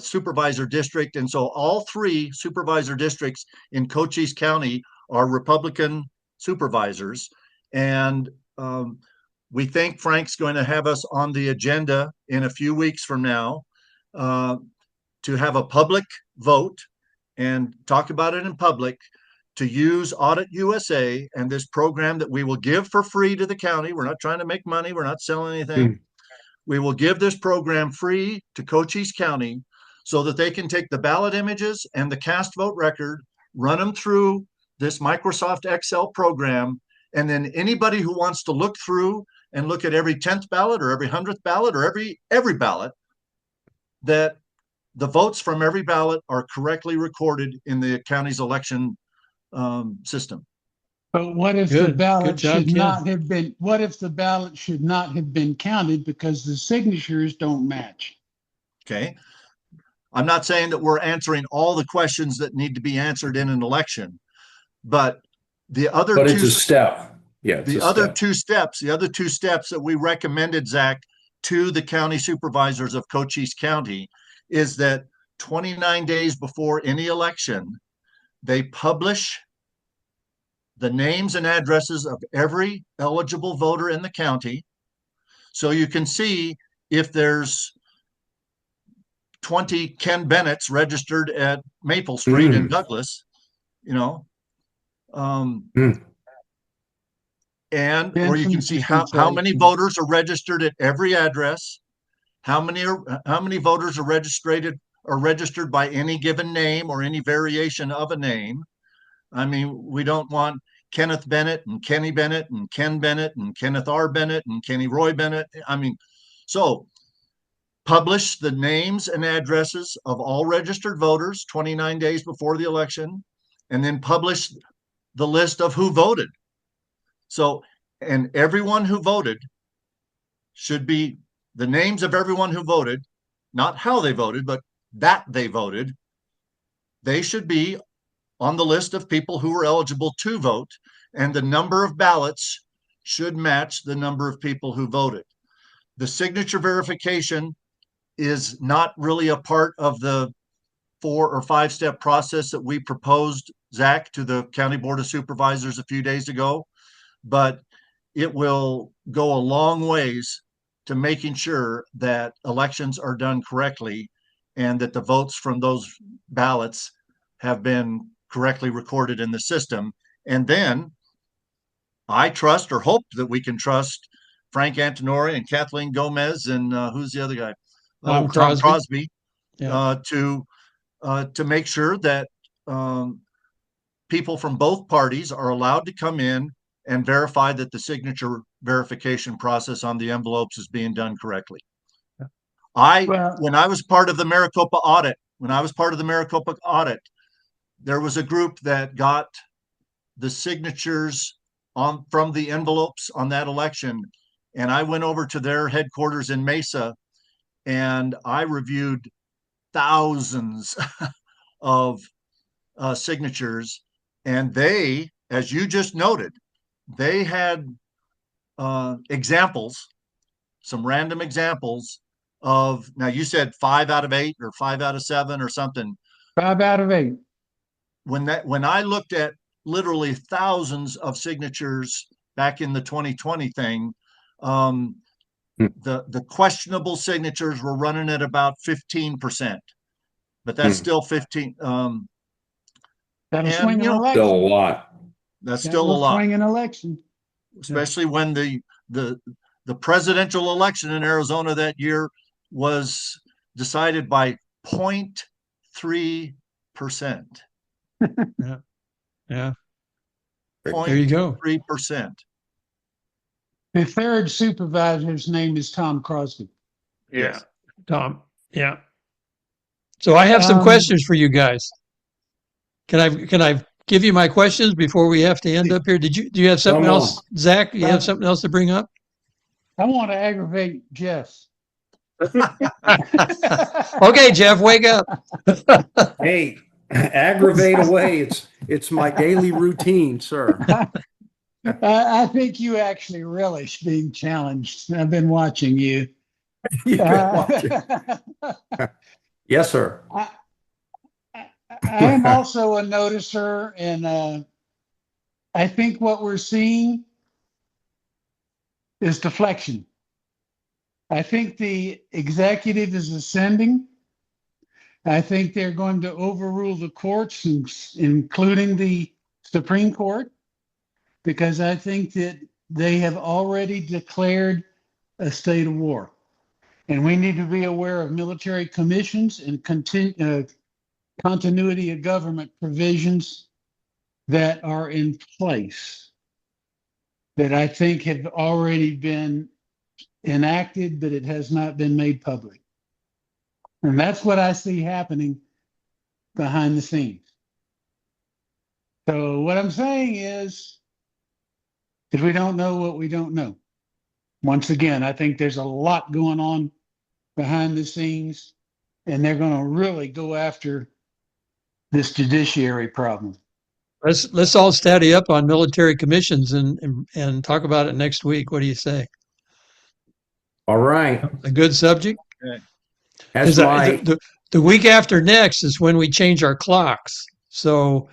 supervisor district. And so all 3 supervisor districts in Cochise County are Republican supervisors. And we think Frank's going to have us on the agenda in a few weeks from now to have a public vote and talk about it in public, to use Audit USA and this program that we will give for free to the county. We're not trying to make money. We're not selling anything. We will give this program free to Cochise County so that they can take the ballot images and the cast vote record, run them through this Microsoft Excel program, and then anybody who wants to look through and look at every 10th ballot or every 100th ballot or every ballot, that the votes from every ballot are correctly recorded in the county's election system. But what if the ballot should not have been? What if the ballot should not have been counted because the signatures don't match? Okay, I'm not saying that we're answering all the questions that need to be answered in an election, but the other it's a step. Yeah, the other two steps that we recommended, Zach, to the county supervisors of Cochise County is that 29 days before any election, they publish the names and addresses of every eligible voter in the county. So you can see if there's 20 Ken Bennett's registered at Maple Street in Douglas, and or you can see how many voters are registered at every address, how many voters are registered by any given name or any variation of a name. I mean, we don't want Kenneth Bennett and Kenny Bennett and Ken Bennett and Kenneth R. Bennett and Kenny Roy Bennett. I mean, so publish the names and addresses of all registered voters 29 days before the election, and then publish the list of who voted. So, and everyone who voted should be the names of everyone who voted, not how they voted, but that they voted. They should be on the list of people who were eligible to vote, and the number of ballots should match the number of people who voted. The signature verification is not really a part of the 4 or 5 step process that we proposed, Zach, to the County Board of Supervisors a few days ago, but it will go a long ways to making sure that elections are done correctly and that the votes from those ballots have been correctly recorded in the system. And then I trust or hope that we can trust Frank Antonori and Kathleen Gomez and who's the other guy? Tom Crosby. Yeah. To make sure that people from both parties are allowed to come in and verify that the signature verification process on the envelopes is being done correctly. When I was part of the Maricopa audit, there was a group that got the signatures from the envelopes on that election. And I went over to their headquarters in Mesa and I reviewed thousands of signatures. And they, as you just noted, they had examples, some random examples of, now you said 5 out of 8 or 5 out of 7 or something. 5 out of 8. When I looked at literally thousands of signatures back in the 2020 thing, the questionable signatures were running at about 15%, but that's still 15. That'll swing an election. Still a lot. That's still a lot. Swing an election, especially when the presidential election in Arizona that year was decided by 0.3%. Yeah. There you go. 3%. The third supervisor's name is Tom Crosby. Yes. Tom. Yeah. So I have some questions for you guys. Can I give you my questions before we have to end up here? Do you have something else, Zach? You have something else to bring up? I want to aggravate Jeff. Okay, Jeff, wake up. Hey, aggravate away. It's my daily routine, sir. I think you actually relish being challenged. I've been watching you. You've been watching. Yes, sir. I am also a noticer, and I think what we're seeing is deflection. I think the executive is ascending. I think they're going to overrule the courts, including the Supreme Court, because I think that they have already declared a state of war. And we need to be aware of military commissions and continuity of government provisions that are in place that I think have already been enacted, but it has not been made public. And that's what I see happening behind the scenes. So what I'm saying is we don't know what we don't know. Once again, I think there's a lot going on behind the scenes, and they're going to really go after this judiciary problem. Let's all study up on military commissions and talk about it next week. What do you say? All right. A good subject? That's my The week after next is when we change our clocks. So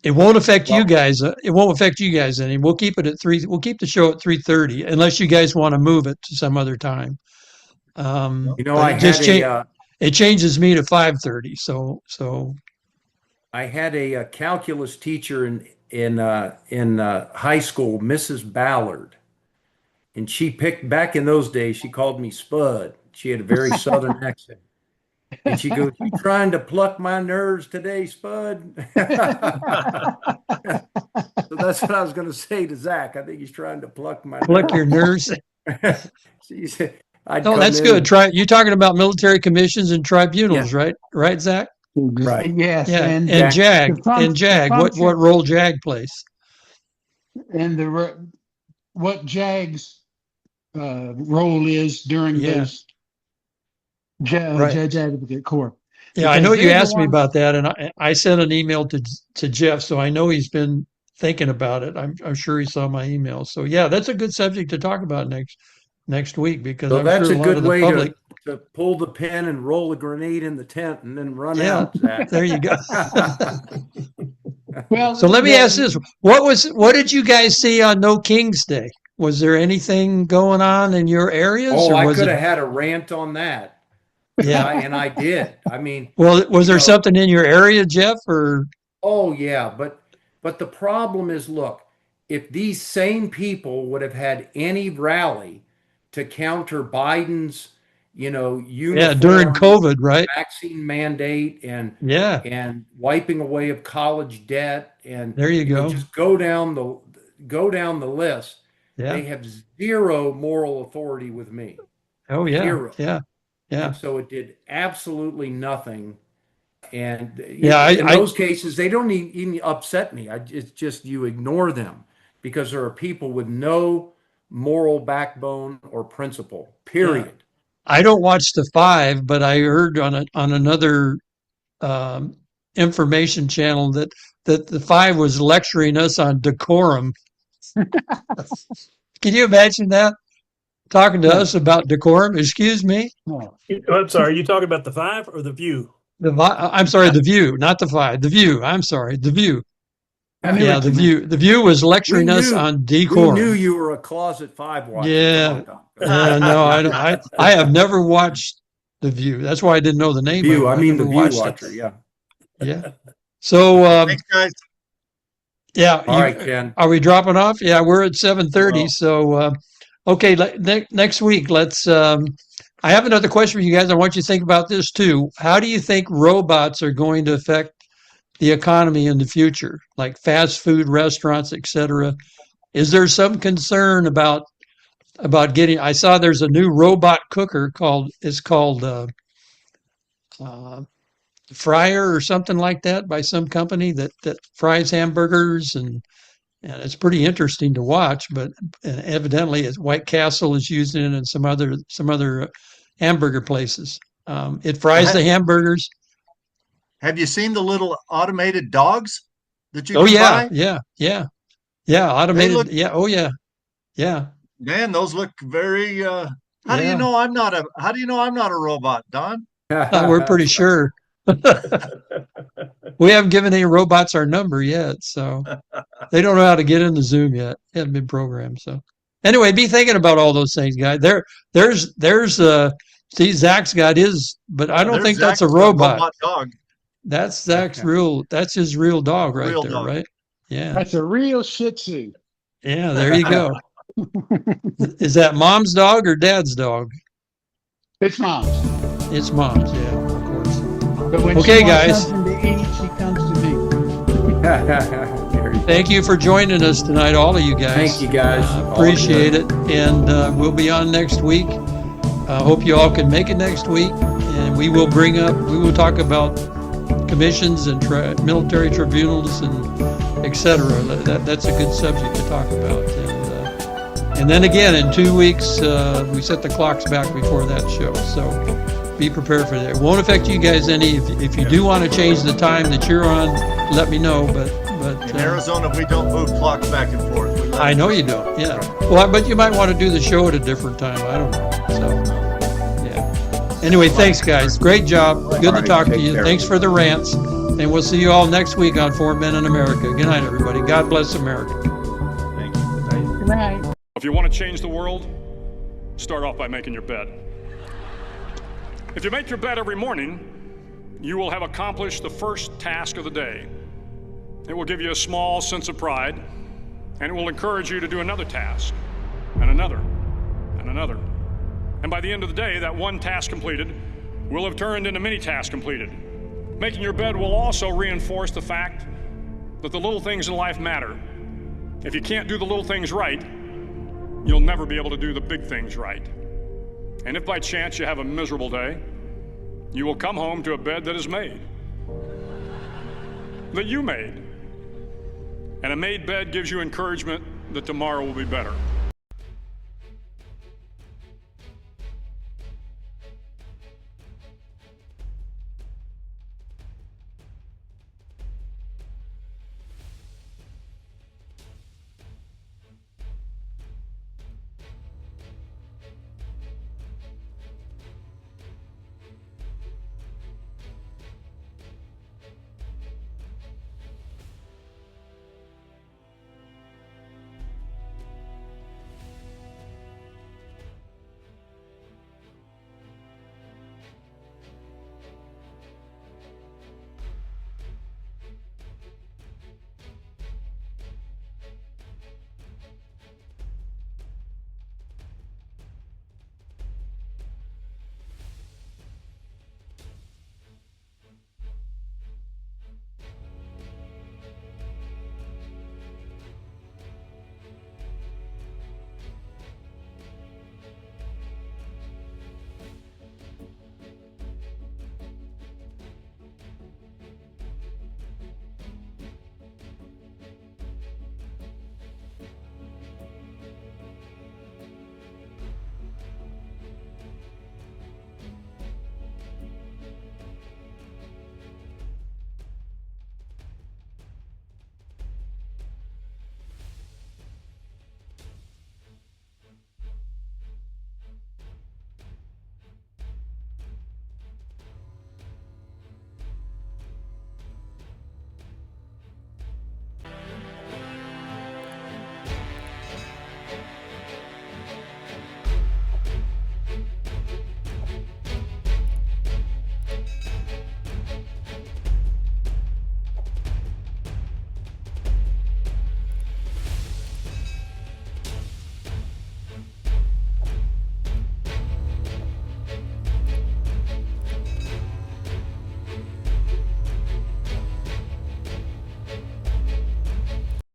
it won't affect you guys. It won't affect you guys any. We'll keep it at 3. We'll keep the show at 3:30 unless you guys want to move it to some other time. I it changes me to 5:30. So I had a calculus teacher in high school, Mrs. Ballard, and she picked back in those days. She called me Spud. She had a very southern accent, and she goes, "You trying to pluck my nerves today, Spud?" So that's what I was going to say to Zach. I think he's trying to pluck your nerves. She said, "Oh, that's good." You're talking about military commissions and tribunals, right? Right, Zach? Right. Yes. Yeah. And JAG. What role JAG plays? And what JAG's role is during this Judge Advocate Corps. Yeah, I know you asked me about that, and I sent an email to Jeff, so I know he's been thinking about it. I'm sure he saw my email. So yeah, that's a good subject to talk about next week, because I'm that's sure a good way public to pull the pin and roll a grenade in the tent and then run out. Zach. There you go. Well, so let me ask this: what did you guys see on No King's Day? Was there anything going on in your areas? Oh, or I could have had a rant on that. Yeah, and I did. I mean, well, was there something in your area, Jeff? Or oh yeah, but the problem is, look, if these same people would have had any rally to counter Biden's, uniform, during COVID, right? Vaccine mandate and wiping away of college debt, and there you go. Just go down the list. Yeah. They have zero moral authority with me. Oh yeah, zero. Yeah. And so it did absolutely nothing. And in those cases, they don't even upset me. It's just you ignore them because there are people with no moral backbone or principle, period. Yeah. I don't watch the 5, but I heard on another information channel that the 5 was lecturing us on decorum. Can you imagine that? Talking to us about decorum? Excuse me? I'm sorry, are you talking about the 5 or the View? I'm sorry, the View, not the 5. The View. I'm sorry, the View. Yeah, the View. The View was lecturing us on decorum. We knew you were a closet 5 watcher. Yeah. No, I have never watched the View. That's why I didn't know the name. View. Of it. I mean the View watcher. Yeah. Yeah. So. Thanks, guys. Yeah. All right, Ken. Are we dropping off? Yeah, we're at 7:30. Well, so. Okay, next week, let's. I have another question for you guys. I want you to think about this too. How do you think robots are going to affect the economy in the future, like fast food restaurants, etc.? Is there some concern about getting? I saw there's a new robot cooker called Fryer or something like that by some company that fries hamburgers and it's pretty interesting to watch, but evidently White Castle is using it and some other hamburger places. It fries the hamburgers. Have you seen the little automated dogs that you Oh can yeah, buy? yeah. Automated. look- Yeah. Oh yeah, yeah. Man, those look very. How do Yeah. you know I'm not a? How do you know I'm not a robot, Don? We're pretty sure. We haven't given any robots our number yet, so they don't know how to get into Zoom yet. It hasn't been programmed. So anyway, be thinking about all those things, guys. There's see, Zach's got his, but I don't There's think that's a Zach's robot. dog. That's Zach's real. That's his real dog right Real there, dog. right? Yeah, That's a real Shih Tzu. yeah. There you go. Is that mom's dog or dad's dog? It's mom's. It's mom's. Yeah, of course. But when Okay, she wants guys. something to eat, she comes to me. There you go. Thank you for joining us tonight, all of you guys. Thank you, guys. All Appreciate good. it. And we'll be on next week. Hope you all can make it next week. And we will talk about commissions and military tribunals and et cetera. That's a good subject to talk about. And then again, in 2 weeks, we set the clocks back before that show. So be prepared for that. It won't affect you guys any. If you do want to change the time that you're on, let me know. But In Arizona, we don't move clocks back and forth. We let I know you don't. Yeah. Well, but you might want to do the show at a different time. I don't know. So, yeah. Anyway, thanks, guys. Great job. Good to right, talk to take you. care. Thanks for the rants. And we'll see you all next week on 4 Men in America. Good night, everybody. God bless America. Thank you. Good night. If you want to change the world, start off by making your bed. If you make your bed every morning, you will have accomplished the first task of the day. It will give you a small sense of pride, and it will encourage you to do another task, and another, and another. And by the end of the day, that one task completed will have turned into many tasks completed. Making your bed will also reinforce the fact that the little things in life matter. If you can't do the little things right, you'll never be able to do the big things right. And if by chance you have a miserable day, you will come home to a bed that is made, that you made. And a made bed gives you encouragement that tomorrow will be better.